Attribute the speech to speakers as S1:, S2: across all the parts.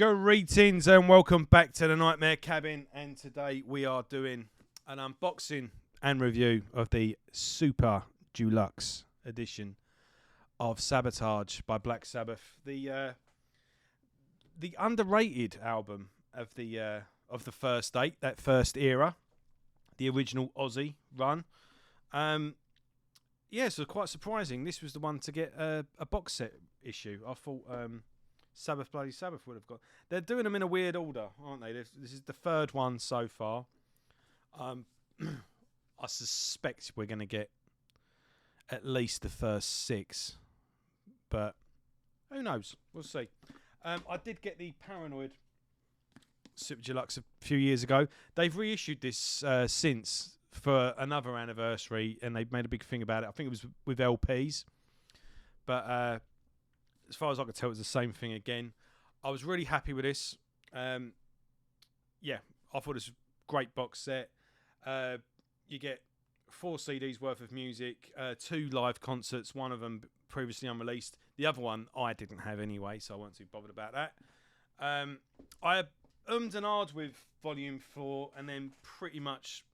S1: Greetings and welcome back to the Nightmare Cabin, and today we are doing an unboxing and review of the Super Deluxe edition of Sabatage by Black Sabbath, the underrated album of the first date, that first era, the original Aussie run. So quite surprising. This was the one to get a box set issue. I thought Sabbath Bloody Sabbath would have got. They're doing them in a weird order, aren't they? This is the third one so far. I suspect we're going to get at least the first six, but who knows? We'll see. I did get the Paranoid Super Deluxe a few years ago. They've reissued this since for another anniversary, and they've made a big thing about it. I think it was with LPs, but as far as I could tell, it was the same thing again. I was really happy with this. I thought it was a great box set. You get 4 CDs worth of music, 2 live concerts, one of them previously unreleased. The other one I didn't have anyway, so I wasn't too bothered about that. I and ahed with Volume 4 and then pretty much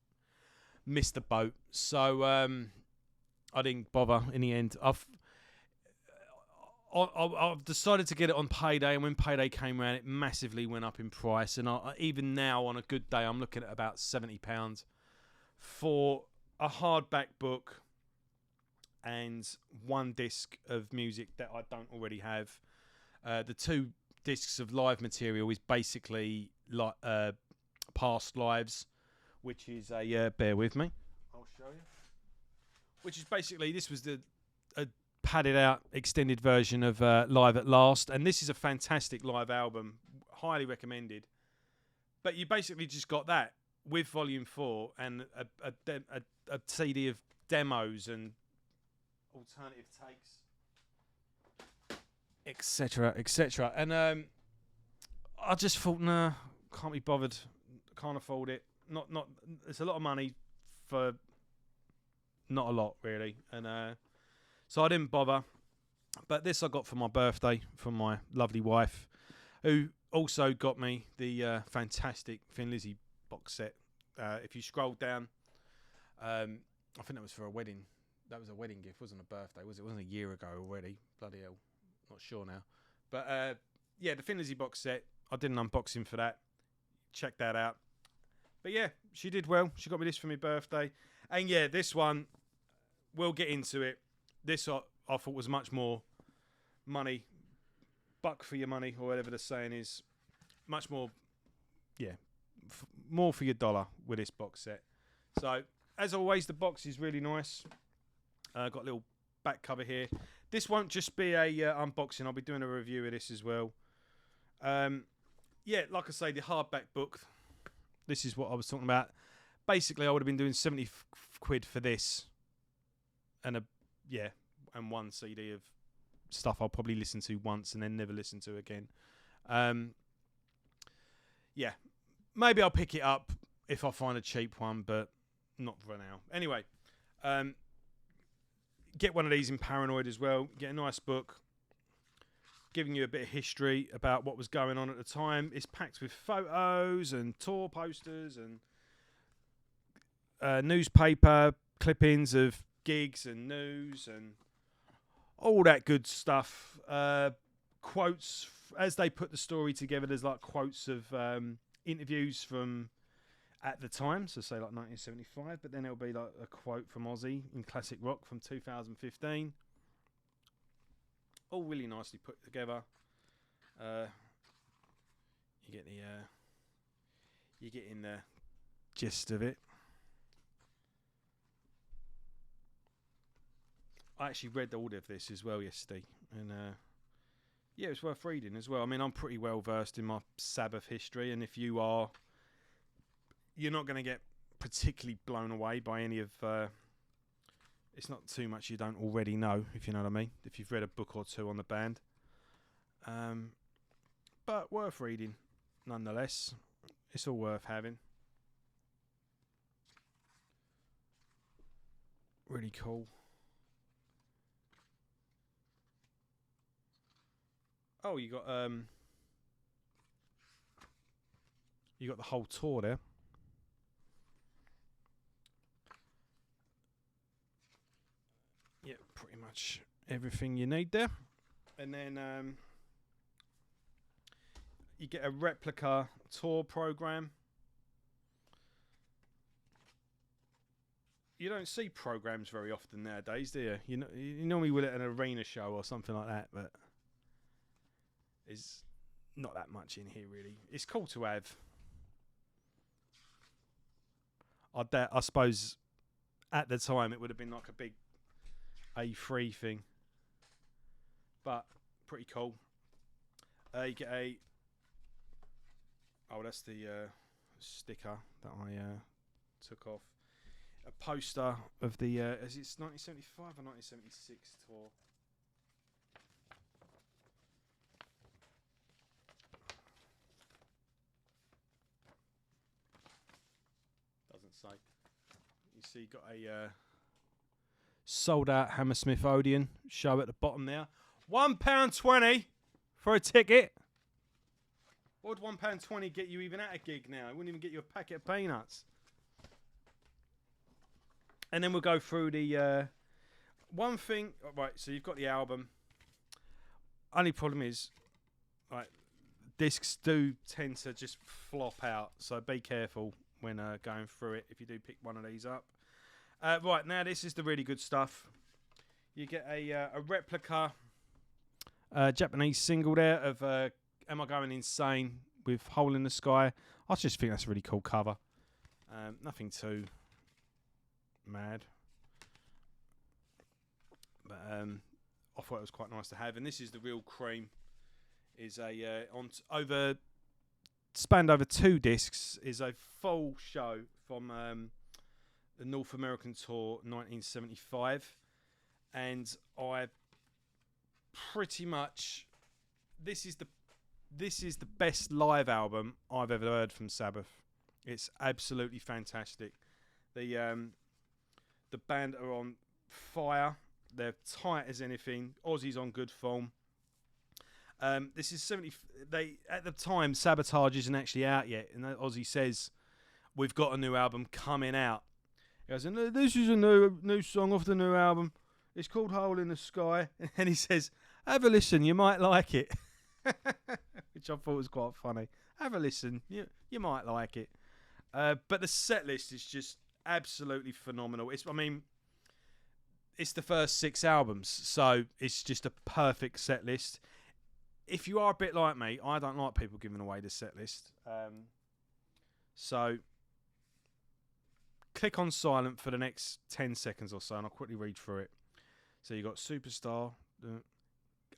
S1: missed the boat. So I didn't bother in the end. I've decided to get it on payday, and when payday came around, it massively went up in price. And even now, on a good day, I'm looking at about £70 for a hardback book and 1 disc of music that I don't already have. The 2 discs of live material is basically like past lives, which is a bear with me, I'll show you. Which is basically, this was a padded out extended version of Live at Last, and this is a fantastic live album, highly recommended. But you basically just got that with Volume 4 and a CD of demos and alternative takes, etc., etc. And I just thought, nah, can't be bothered, can't afford it. Not it's a lot of money for not a lot really, and so I didn't bother. But this I got for my birthday from my lovely wife, who also got me the fantastic Thin Lizzy box set. If you scroll down, I think that was for a wedding. That was a wedding gift, wasn't a birthday, was it? It wasn't a year ago already. Bloody hell, not sure now. But the Thin Lizzy box set, I did an unboxing for that. Check that out. But yeah, she did well. She got me this for my birthday. And yeah, this one, we'll get into it. This I thought was much more money, buck for your money, or whatever the saying is. Much more, more for your dollar with this box set. So, as always, the box is really nice. Got a little back cover here. This won't just be a unboxing. I'll be doing a review of this as well. Like I say, the hardback book. This is what I was talking about. Basically, I would have been doing 70 quid for this, and and 1 CD of stuff I'll probably listen to once and then never listen to again. Maybe I'll pick it up if I find a cheap one, but not for now. Anyway, get one of these in Paranoid as well. Get a nice book, giving you a bit of history about what was going on at the time. It's packed with photos and tour posters and newspaper clippings of gigs and news and all that good stuff. Quotes, as they put the story together, there's like quotes of interviews from at the time, so say like 1975, but then there'll be like a quote from Ozzy in Classic Rock from 2015. All really nicely put together. You're getting the gist of it. I actually read all of this as well yesterday, and it was worth reading as well. I mean, I'm pretty well versed in my Sabbath history, and if you are, you're not going to get particularly blown away by any of. It's not too much you don't already know, if you know what I mean. If you've read a book or 2 on the band, but worth reading nonetheless. It's all worth having. Really cool. Oh, you got You got the whole tour there. Yeah, pretty much everything you need there. And then you get a replica tour program. You don't see programs very often nowadays, do you? You normally will at an arena show or something like that, but there's not that much in here really. It's cool to have. I suppose at the time it would have been like a big A3 thing, but pretty cool. You get that's the sticker that I took off. A poster of the is it 1975 or 1976 tour? Doesn't say. You see, you got a sold out Hammersmith Odeon show at the bottom there. £1.20 for a ticket. What would £1.20 get you even at a gig now? It wouldn't even get you a packet of peanuts. And then we'll go through the one thing. Right, so you've got the album. Only problem is, right, discs do tend to just flop out. So be careful when going through it if you do pick one of these up. Right, now this is the really good stuff. You get a replica Japanese single there of Am I Going Insane with Hole in the Sky. I just think that's a really cool cover. Nothing too mad, but I thought it was quite nice to have. And this is the real cream. Is a spanned over 2 discs. Is a full show from the North American tour 1975, and I pretty much this is the best live album I've ever heard from Sabbath. It's absolutely fantastic. The band are on fire. They're tight as anything. Ozzy's on good form. This is 70. At the time, Sabatage isn't actually out yet, and Ozzy says, "We've got a new album coming out." He goes, "And this is a new song off the new album. It's called Hole in the Sky." And he says, "Have a listen. You might like it," which I thought was quite funny. Have a listen. You might like it. But the set list is just absolutely phenomenal. It's the first 6 albums, so it's just a perfect set list. If you are a bit like me, I don't like people giving away the set list. So click on silent for the next 10 seconds or so, and I'll quickly read through it. So you got Superstar,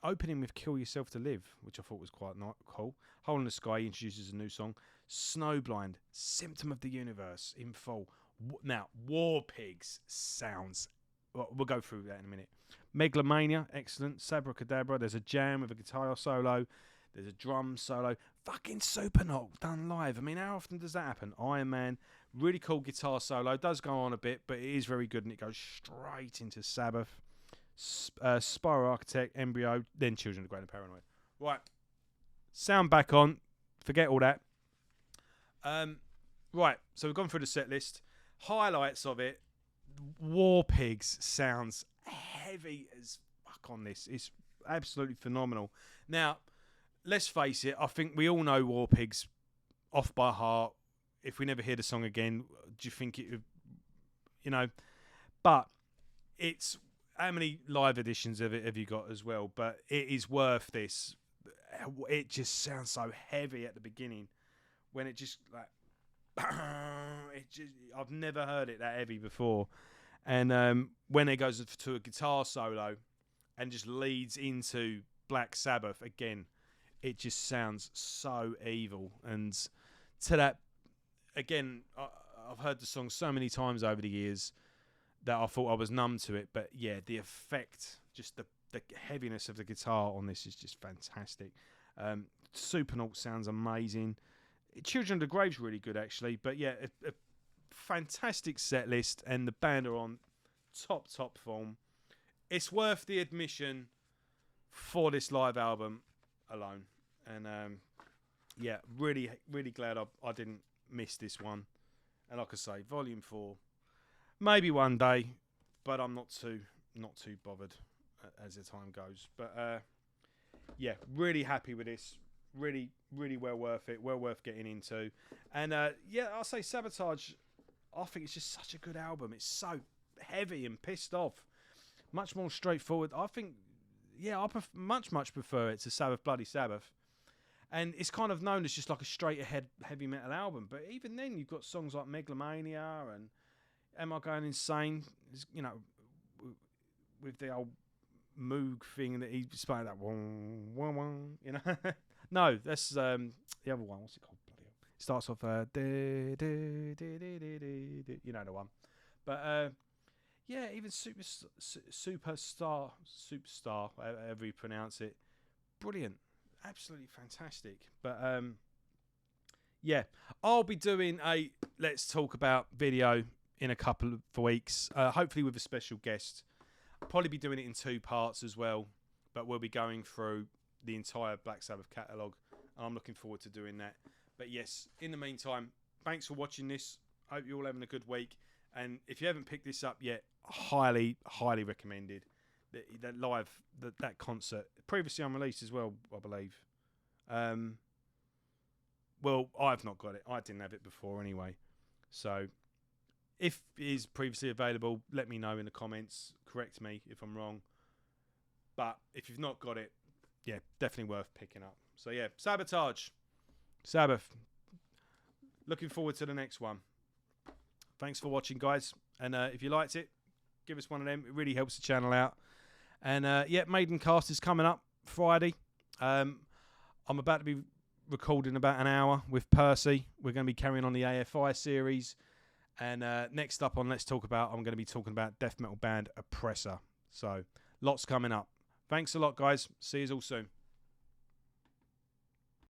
S1: opening with Kill Yourself to Live, which I thought was quite cool. Hole in the Sky introduces a new song. Snowblind, Symptom of the Universe in full. Now, War Pigs sounds... Well, we'll go through that in a minute. Megalomania, excellent. Sabracadabra, there's a jam with a guitar solo. There's a drum solo. Fucking Superknock done live. I mean, how often does that happen? Iron Man, really cool guitar solo. Does go on a bit, but it is very good, and it goes straight into Sabbath. Spiral Architect, Embryo, then Children of the Great and Paranoid. Right. Sound back on. Forget all that. Right, so we've gone through the set list. Highlights of it. War Pigs sounds heavy as fuck on this. It's absolutely phenomenal. Now, let's face it, I think we all know War Pigs off by heart. If we never hear the song again, do you think it would, but it's, how many live editions of it have you got as well? But it is worth this. It just sounds so heavy at the beginning when it just like, I've never heard it that heavy before. And when it goes to a guitar solo and just leads into Black Sabbath again, it just sounds so evil. And to that, again, I've heard the song so many times over the years that I thought I was numb to it. But yeah, the effect, just the heaviness of the guitar on this is just fantastic. Superknock sounds amazing. Children of the Grave's really good, actually. But yeah, a fantastic set list, and the band are on top form. It's worth the admission for this live album alone. And yeah, really, really glad I didn't miss this one. And like I say, Volume 4, maybe one day, but I'm not too bothered as the time goes. But yeah, really happy with this. Really, really well worth it. Well worth getting into. And yeah, I'll say Sabatage. I think it's just such a good album. It's so heavy and pissed off. Much more straightforward. I think, yeah, I much prefer it to Sabbath Bloody Sabbath. And it's kind of known as just like a straight ahead heavy metal album. But even then, you've got songs like Megalomania and Am I Going Insane? You know, with the old Moog thing that he's playing that one, you know. No, that's the other one. What's it called? Bloody hell. It starts off you know the one. But yeah, even superstar, however you pronounce it, brilliant, absolutely fantastic. But yeah, I'll be doing a Let's Talk About video in a couple of weeks, hopefully with a special guest. I'll probably be doing it in 2 parts as well, but we'll be going through the entire Black Sabbath catalogue, and I'm looking forward to doing that. But yes, in the meantime, thanks for watching this. Hope you're all having a good week. And if you haven't picked this up yet, highly recommended. That concert, previously unreleased as well, I believe. Well, I've not got it. I didn't have it before anyway. So if it is previously available, let me know in the comments. Correct me if I'm wrong. But if you've not got it, yeah, definitely worth picking up. So yeah, Sabatage. Sabbath. Looking forward to the next one. Thanks for watching, guys. And if you liked it, give us one of them. It really helps the channel out. And yeah, Maiden Cast is coming up Friday. I'm about to be recording about an hour with Percy. We're going to be carrying on the AFI series. And next up on Let's Talk About, I'm going to be talking about death metal band Oppressor. So lots coming up. Thanks a lot, guys. See you all soon.